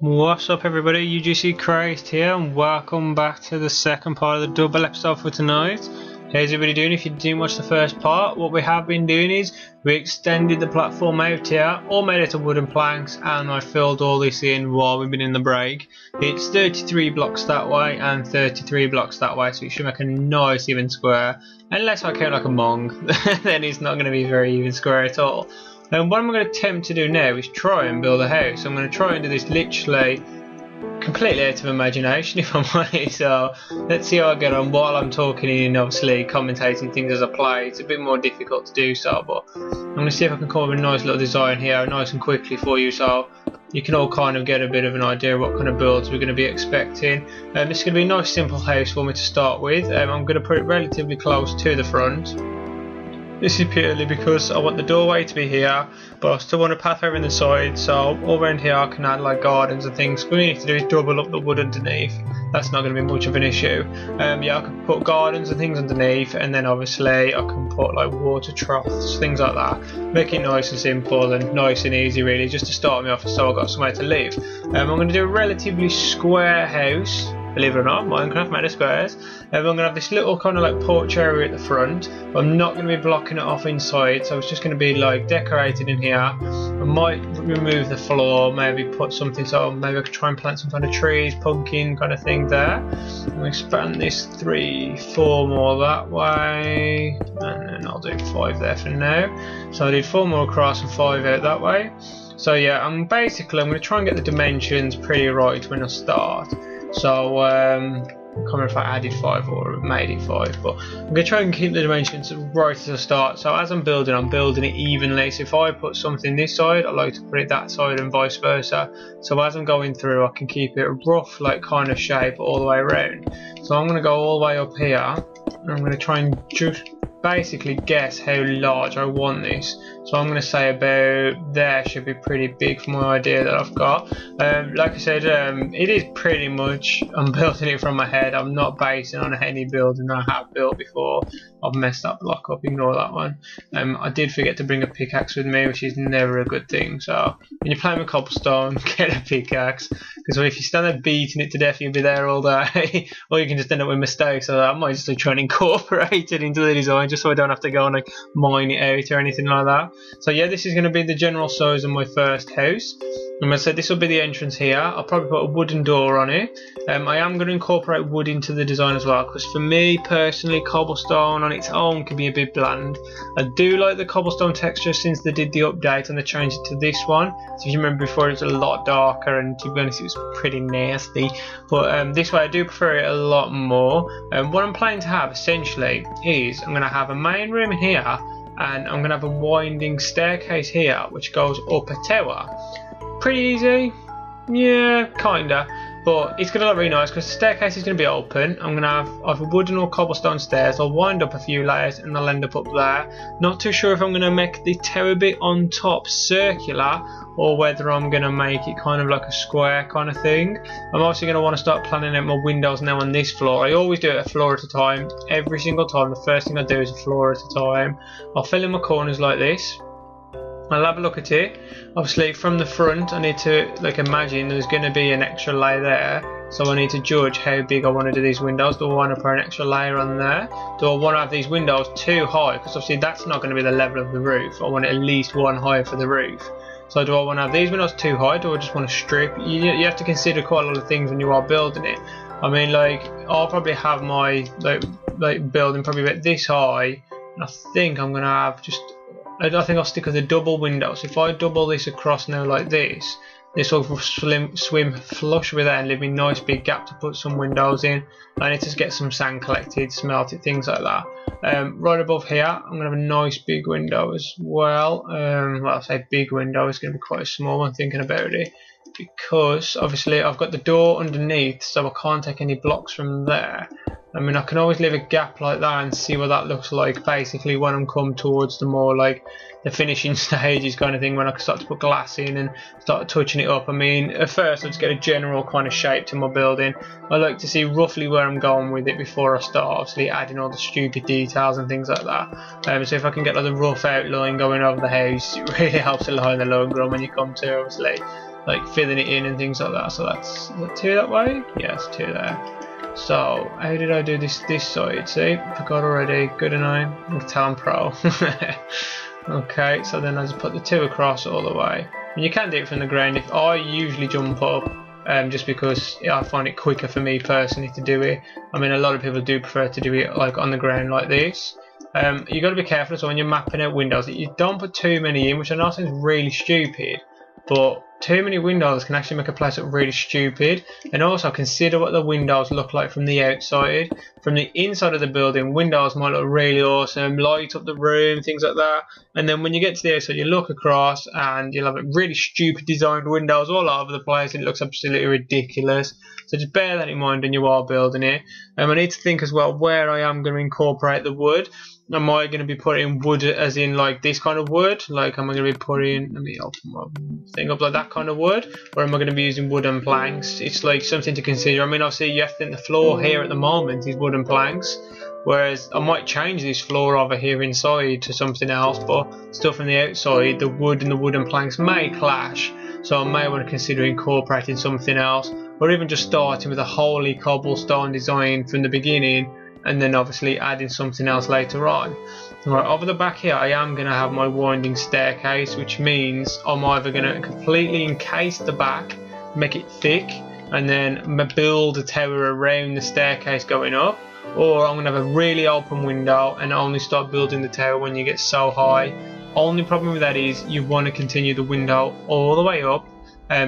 What's up everybody, UGC Christ here and welcome back to the second part of the double episode for tonight. How's everybody doing? If you didn't watch the first part, what we have been doing is we extended the platform out here, all made out of wooden planks, and I filled all this in while we've been in the break. It's 33 blocks that way and 33 blocks that way, so it should make a nice even square. Unless I count like a mong, then it's not going to be very even square at all. And what I'm going to attempt to do now is try and build a house. I'm going to try and do this literally completely out of imagination, if I'm honest. So let's see how I get on while I'm talking and obviously commentating things as I play. It's a bit more difficult to do so, but I'm going to see if I can come up with a nice little design here, nice and quickly for you, so you can all kind of get a bit of an idea of what kind of builds we're going to be expecting. This is going to be a nice simple house for me to start with. I'm going to put it relatively close to the front. This is purely because I want the doorway to be here, but I still want a path over in the side, so all around here I can add like gardens and things. What we need to do is double up the wood underneath. That's not going to be much of an issue. Yeah, I can put gardens and things underneath, and then obviously I can put like water troughs, things like that. Make it nice and simple and nice and easy really, just to start me off so I've got somewhere to live. I'm going to do a relatively square house. Believe it or not, Minecraft made of squares. I'm going to have this little kind of like porch area at the front, but I'm not going to be blocking it off inside, so it's just going to be like decorated in here. I might remove the floor, maybe put something, so maybe I could try and plant some kind of trees, pumpkin kind of thing there. I'm going to expand this 3, 4 more that way, and then I'll do 5 there for now. So I did 4 more across and 5 out that way. So yeah, I'm going to try and get the dimensions pretty right when I start. So, I can't remember if I added 5 or made it 5, but I'm going to try and keep the dimensions right at the start. So as I'm building it evenly. So if I put something this side, I like to put it that side and vice versa. So as I'm going through, I can keep it a rough, like kind of shape all the way around. So I'm going to go all the way up here, and I'm going to try and just basically guess how large I want this. So I'm going to say about there should be pretty big for my idea that I've got. Like I said, it is pretty much, I'm building it from my head. I'm not basing on any building I have built before. I've messed that block up, ignore that one. I did forget to bring a pickaxe with me, which is never a good thing. So when you're playing with cobblestone, get a pickaxe, because if you stand there beating it to death, you'll be there all day. Or you can just end up with mistakes. So I might just try and incorporate it into the design, just so I don't have to go and like mine it out or anything like that. So yeah, this is going to be the general size of my first house. I'm going to say this will be the entrance here. I'll probably put a wooden door on it. I am going to incorporate wood into the design as well, because for me personally, cobblestone on its own can be a bit bland. I do like the cobblestone texture since they did the update and they changed it to this one. So if you remember before, it was a lot darker, and to be honest, it was pretty nasty. But this way I do prefer it a lot more. What I'm planning to have essentially is I'm going to have a main room here, and I'm going to have a winding staircase here which goes up a tower. Pretty easy, yeah, kinda, but it's going to look really nice because the staircase is going to be open. I'm going to have either wooden or cobblestone stairs. I'll wind up a few layers and I'll end up there. Not too sure if I'm going to make the tower bit on top circular or whether I'm going to make it kind of like a square kind of thing. I'm also going to want to start planning out my windows now on this floor. I always do it a floor at a time, every single time. The first thing I do is a floor at a time. I'll fill in my corners like this. I'll have a look at it. Obviously from the front I need to like imagine there's going to be an extra layer there, so I need to judge how big I want to do these windows. Do I want to put an extra layer on there? Do I want to have these windows too high, because obviously that's not going to be the level of the roof. I want it at least one higher for the roof. So do I want to have these windows too high? Do I just want to strip? You have to consider quite a lot of things when you are building it. I mean, like I'll probably have my like building probably about this high, and I think I'm going to have just, I think I'll stick with a double window. So if I double this across now like this will swim flush with that and leave me a nice big gap to put some windows in. I need to get some sand collected, smelt it, things like that. Right above here, I'm going to have a nice big window as well. Well, I say big window, it's going to be quite a small one thinking about it, because obviously I've got the door underneath, so I can't take any blocks from there. I mean, I can always leave a gap like that and see what that looks like basically when I'm come towards the more like the finishing stages kind of thing, when I can start to put glass in and start touching it up. I mean, at first I just get a general kind of shape to my building. I like to see roughly where I'm going with it before I start obviously adding all the stupid details and things like that. So if I can get like the rough outline going over the house, it really helps a lot in the long run when you come to obviously like filling it in and things like that. So that's, is that 2 that way? Yeah, it's 2 there. So how did I do this side? See, forgot already. Good enough. I'm Town Pro. Okay, so then I just put the 2 across all the way. And you can do it from the ground. If I usually jump up, just because I find it quicker for me personally to do it. I mean, a lot of people do prefer to do it like on the ground like this. You got to be careful so when you're mapping out windows that you don't put too many in, which I know sounds really stupid, but too many windows can actually make a place look really stupid. And also consider what the windows look like from the outside. From the inside of the building, windows might look really awesome, light up the room, things like that. And then when you get to the outside, you look across and you'll have really stupid designed windows all over the place and it looks absolutely ridiculous. So just bear that in mind when you are building it. I need to think as well where I am going to incorporate the wood. Am I going to be putting wood as in like this kind of wood? Like am I going to be putting, let me open my thing up, like that kind of wood? Or am I going to be using wooden planks? It's like something to consider. I mean, obviously you have to think the floor here at the moment is wooden planks. Whereas I might change this floor over here inside to something else, but still from the outside the wood and the wooden planks may clash. So I may want to consider incorporating something else, or even just starting with a wholly cobblestone design from the beginning and then obviously adding something else later on. Right, over the back here I am going to have my winding staircase, which means I'm either going to completely encase the back, make it thick, and then build a tower around the staircase going up, or I'm going to have a really open window and only start building the tower when you get so high. Only problem with that is you want to continue the window all the way up,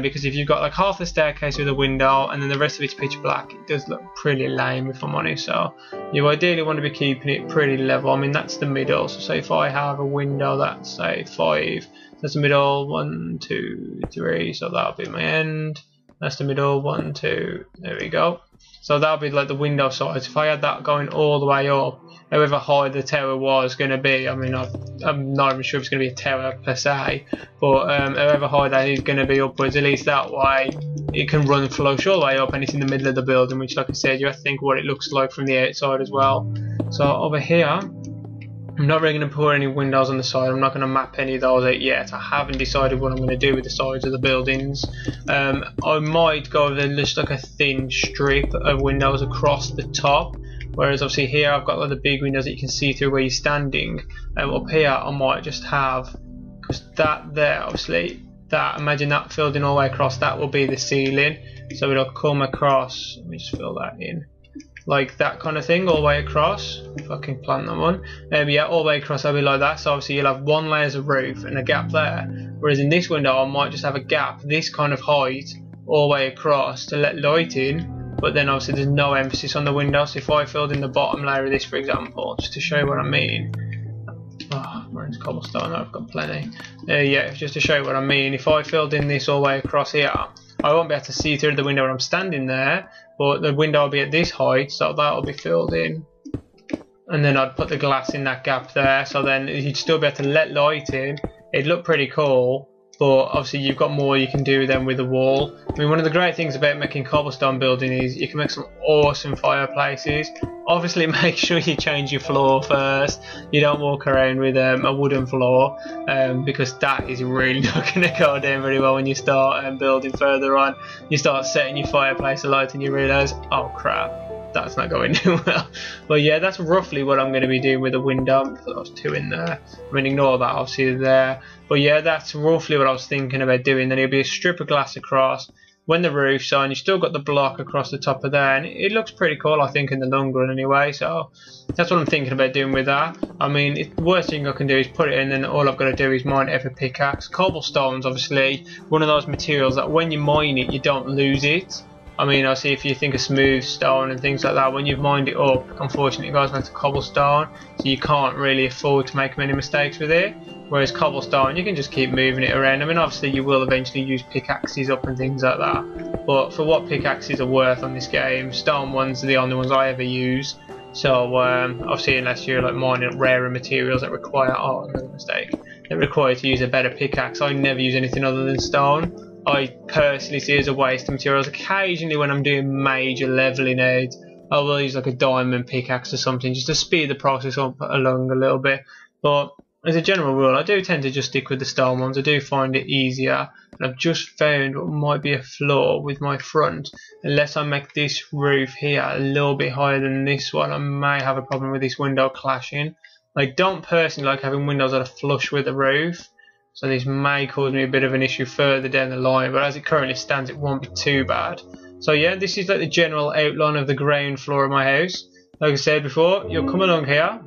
because if you've got like half the staircase with a window and then the rest of it's pitch black, it does look pretty lame if I'm honest. So you ideally want to be keeping it pretty level. I mean, that's the middle, so say if I have a window that's say 5, that's the middle, 1 2 3, so that'll be my end. That's the middle, 1 2, there we go. So that'll be like the window size. If I had that going all the way up, however high the tower was going to be, I mean I'm not even sure if it's going to be a tower per se, but however high that is going to be upwards, at least that way it can run flush all the way up and it's in the middle of the building, which like I said, you have to think what it looks like from the outside as well. So over here I'm not really going to put any windows on the side. I'm not going to map any of those out yet. I haven't decided what I'm going to do with the sides of the buildings. I might go with just like a thin strip of windows across the top, whereas obviously here I've got like the big windows that you can see through where you're standing. Up here I might just have, because that there obviously, that, imagine that filled in all the way across, that will be the ceiling, so it'll come across, let me just fill that in, like that kind of thing all the way across. If I can plant that one, yeah, all the way across that'll be like that. So obviously you'll have one layer of roof and a gap there, whereas in this window I might just have a gap this kind of height all the way across to let light in, but then obviously there's no emphasis on the window. So if I filled in the bottom layer of this, for example, just to show you what I mean, where's cobblestone? I've got plenty. Yeah, just to show you what I mean, if I filled in this all the way across here, I won't be able to see through the window when I'm standing there, but the window will be at this height, so that'll be filled in. And then I'd put the glass in that gap there, so then you'd still be able to let light in. It'd look pretty cool, but obviously you've got more you can do then with the wall. I mean, one of the great things about making cobblestone building is you can make some awesome fireplaces. Obviously make sure you change your floor first. You don't walk around with a wooden floor, because that is really not going to go down very well when you start building further on. You start setting your fireplace alight and you realise, oh crap, that's not going too well. But yeah, that's roughly what I'm going to be doing with the window. There was 2 in there. I mean, ignore that, obviously there. But yeah, that's roughly what I was thinking about doing. Then it'll be a strip of glass across. When the roof's on, you still got the block across the top of there, and it looks pretty cool, I think, in the long run anyway. So that's what I'm thinking about doing with that. I mean, the worst thing I can do is put it in, and all I've got to do is mine every pickaxe. Cobblestone's obviously one of those materials that when you mine it, you don't lose it. I mean, obviously, if you think of smooth stone and things like that, when you've mined it up, unfortunately, it goes back to cobblestone, so you can't really afford to make many mistakes with it. Whereas cobblestone, you can just keep moving it around. I mean, obviously, you will eventually use pickaxes up and things like that. But for what pickaxes are worth on this game, stone ones are the only ones I ever use. So, obviously, unless you're like mining up rarer materials that require, oh, another mistake, that require to use a better pickaxe, I never use anything other than stone. I personally see it as a waste of materials. Occasionally, when I'm doing major leveling out, I will use like a diamond pickaxe or something just to speed the process up along a little bit. But as a general rule, I do tend to just stick with the stone ones. I do find it easier, and I've just found what might be a flaw with my front. Unless I make this roof here a little bit higher than this one, I may have a problem with this window clashing. I don't personally like having windows that are flush with the roof, so this may cause me a bit of an issue further down the line, but as it currently stands, it won't be too bad. So yeah, this is like the general outline of the ground floor of my house. Like I said before, you'll come along here,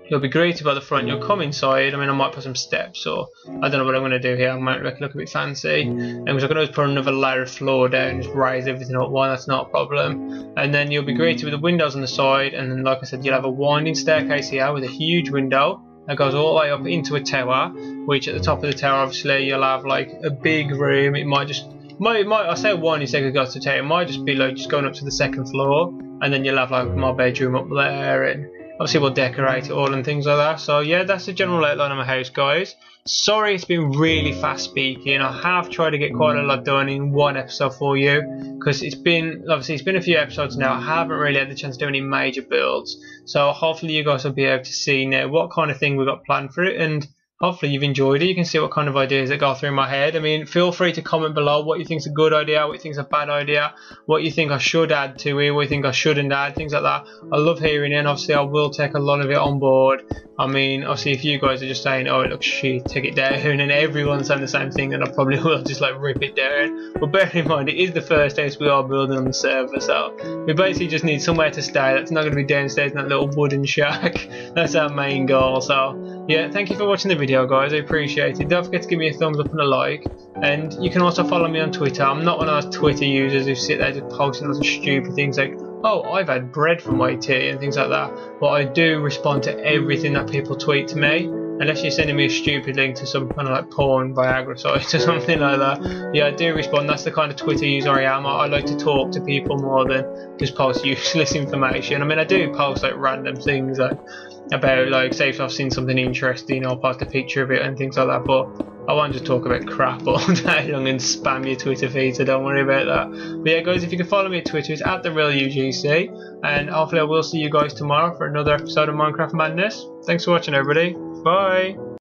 you'll be greeted by the front, you'll come inside. I mean, I might put some steps, or I don't know what I'm going to do here. I might make it look a bit fancy. And I can always put another layer of floor down and just raise everything up one, that's not a problem. And then you'll be greeted with the windows on the side, and then like I said, you'll have a winding staircase here with a huge window that goes all the way up into a tower, which at the top of the tower, obviously, you'll have like a big room. It might just, I say a winding staircase goes to the tower, it might just be like just going up to the second floor, and then you'll have like my bedroom up there, and obviously we'll decorate it all and things like that. So yeah, that's the general outline of my house, guys. Sorry it's been really fast speaking. I have tried to get quite a lot done in one episode for you, because it's been a few episodes now. I haven't really had the chance to do any major builds, so hopefully you guys will be able to see now what kind of thing we've got planned for it, and hopefully you've enjoyed it. You can see what kind of ideas that go through my head. I mean, feel free to comment below what you think is a good idea, what you think is a bad idea, what you think I should add to it, what you think I shouldn't add, things like that. I love hearing it, and obviously I will take a lot of it on board. I mean, obviously if you guys are just saying, oh it looks shit, take it down, and everyone's saying the same thing, then I probably will just like rip it down. But bear in mind, it is the first house we are building on the server, so we basically just need somewhere to stay. That's not going to be downstairs in that little wooden shack. That's our main goal. So yeah, thank you for watching the video, guys. I appreciate it. Don't forget to give me a thumbs up and a like, and you can also follow me on Twitter. I'm not one of those Twitter users who sit there just posting lots of stupid things like, oh, I've had bread for my tea and things like that. But I do respond to everything that people tweet to me, unless you're sending me a stupid link to some kind of like porn Viagra site or something like that. Yeah, I do respond. That's the kind of Twitter user I am. I like to talk to people more than just post useless information. I mean, I do post like random things like about, like, say if I've seen something interesting, I'll post a picture of it and things like that, but I won't just talk about crap all day long and spam your Twitter feed, so don't worry about that. But yeah, guys, if you can follow me on Twitter, it's @TheRealUGC, and hopefully I will see you guys tomorrow for another episode of Minecraft Madness. Thanks for watching, everybody. Bye.